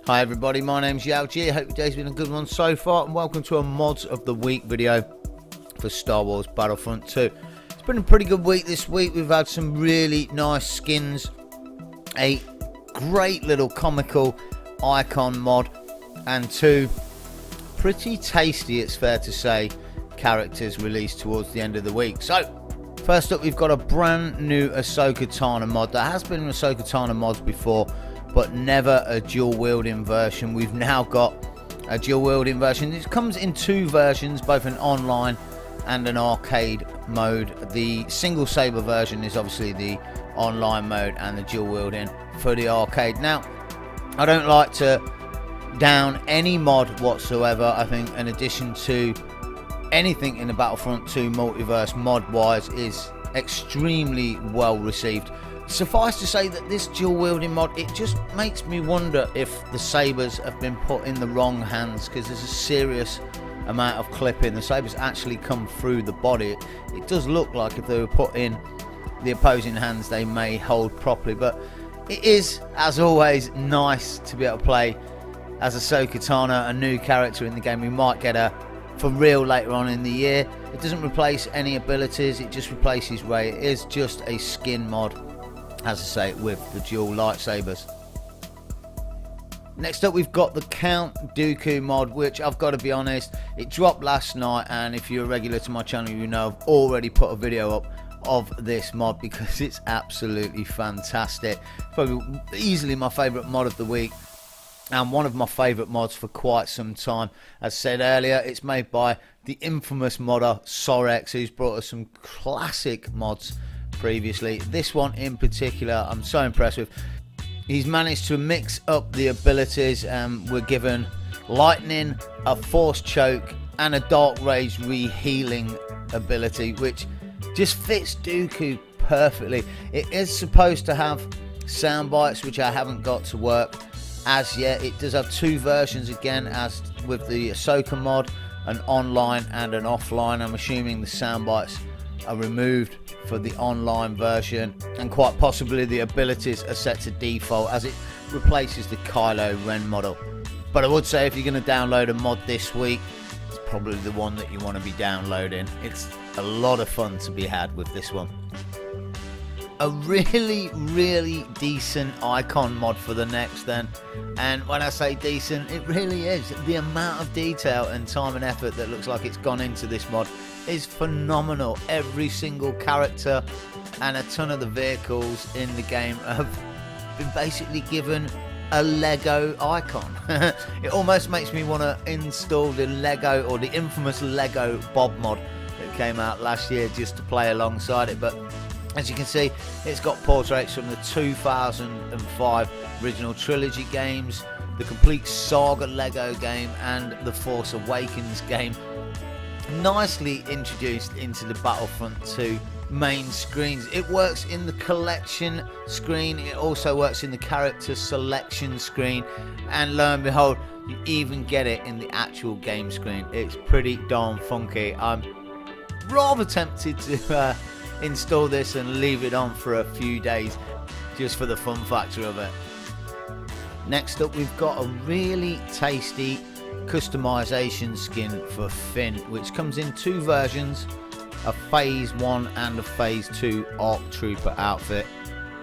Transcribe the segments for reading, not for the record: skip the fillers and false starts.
Hi everybody, my name's Yao G. I hope your day's been a good one so far, and welcome to a Mods of the Week video for Star Wars Battlefront 2. It's been a pretty good week this week. We've had some really nice skins, a great little comical icon mod, and two pretty tasty, it's fair to say, characters released towards the end of the week. So, first up, we've got a brand new Ahsoka Tano mod. There has been Ahsoka Tano mods before, but never a dual wielding version. We've now got a dual wielding version. It comes in two versions, both an online and an arcade mode. The single saber version is obviously the online mode, and the dual wielding for the arcade. Now, I don't like to down any mod whatsoever. I think an addition to anything in the Battlefront 2 multiverse mod wise is extremely well received. Suffice to say that this dual wielding mod, it just makes me wonder if the sabers have been put in the wrong hands, because there's a serious amount of clipping. The sabers actually come through the body. It does look like if they were put in the opposing hands they may hold properly, but it is, as always, nice to be able to play as Ahsoka Tano, a new character in the game. We might get her for real later on in the year. It doesn't replace any abilities, it just replaces Rey. It is just a skin mod, as I say, with the dual lightsabers. Next up, we've got the Count Dooku mod, which I've got to be honest, it dropped last night, and if you're a regular to my channel, you know I've already put a video up of this mod because it's absolutely fantastic. Probably easily my favourite mod of the week, and one of my favourite mods for quite some time. As said earlier, it's made by the infamous modder Sorex, who's brought us some classic mods previously. This one in particular I'm so impressed with. He's managed to mix up the abilities. We're given lightning, a force choke, and a dark rage re-healing ability, which just fits Dooku perfectly. It is supposed to have sound bites, which I haven't got to work as yet. It does have two versions again, as with the Ahsoka mod, an online and an offline. I'm assuming the sound bites are removed for the online version, and quite possibly the abilities are set to default as it replaces the Kylo Ren model. But I would say if you're going to download a mod this week, it's probably the one that you want to be downloading. It's a lot of fun to be had with this one. A really decent icon mod for the next then, and when I say decent, it really is. The amount of detail and time and effort that looks like it's gone into this mod is phenomenal. Every single character and a ton of the vehicles in the game have been basically given a Lego icon. It almost makes me want to install the Lego, or the infamous Lego Bob mod that came out last year, just to play alongside it. But as you can see, it's got portraits from the 2005 original trilogy games, the complete Saga Lego game, and the Force Awakens game, nicely introduced into the Battlefront 2 main screens. It works in the collection screen, it also works in the character selection screen, and lo and behold, you even get it in the actual game screen. It's pretty darn funky. I'm rather tempted to install this and leave it on for a few days just for the fun factor of it. Next up, we've got a really tasty customization skin for Finn, which comes in two versions, a phase 1 and a phase 2 ARC Trooper outfit,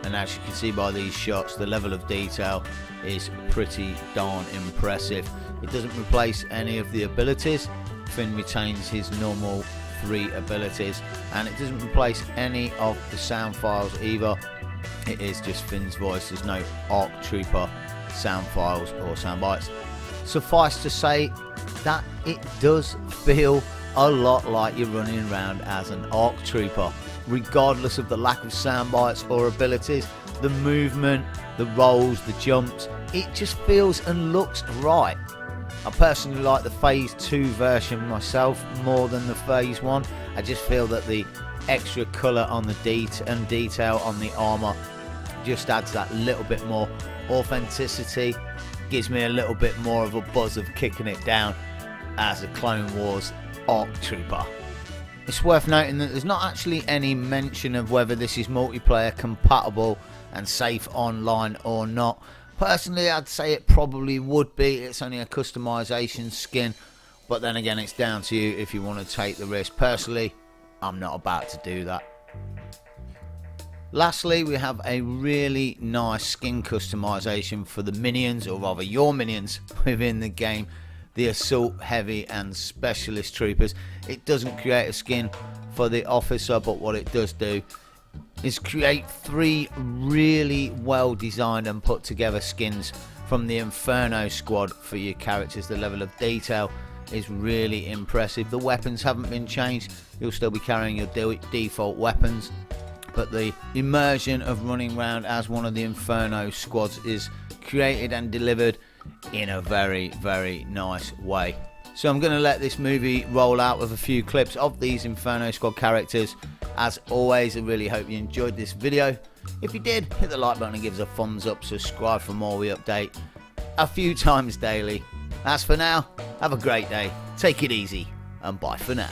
and as you can see by these shots, the level of detail is pretty darn impressive. It doesn't replace any of the abilities. Finn retains his normal 3 abilities, and it doesn't replace any of the sound files either. It is just Finn's voice. There's no ARC Trooper sound files or sound bites. Suffice to say that it does feel a lot like you're running around as an ARC Trooper, regardless of the lack of sound bites or abilities. The movement, the rolls, the jumps, it just feels and looks right. I personally like the phase 2 version myself more than the phase 1. I just feel that the extra colour on the detail on the armour just adds that little bit more authenticity, gives me a little bit more of a buzz of kicking it down as a Clone Wars ARC Trooper. It's worth noting that there's not actually any mention of whether this is multiplayer compatible and safe online or not, Personally, I'd say it probably would be. It's only a customization skin, but then again, it's down to you if you want to take the risk. Personally, I'm not about to do that. Lastly, we have a really nice skin customization for the minions, or rather your minions within the game, the Assault, Heavy and Specialist Troopers. It doesn't create a skin for the officer, but what it does do is create 3 really well designed and put together skins from the Inferno squad for your characters. The level of detail is really impressive. The weapons haven't been changed, you'll still be carrying your default weapons, but the immersion of running around as one of the Inferno squads is created and delivered in a very, very nice way. So I'm going to let this movie roll out with a few clips of these Inferno squad characters. As always, I really hope you enjoyed this video. If you did, hit the like button and give us a thumbs up. Subscribe for more. We update a few times daily. As for now, have a great day, take it easy, and bye for now.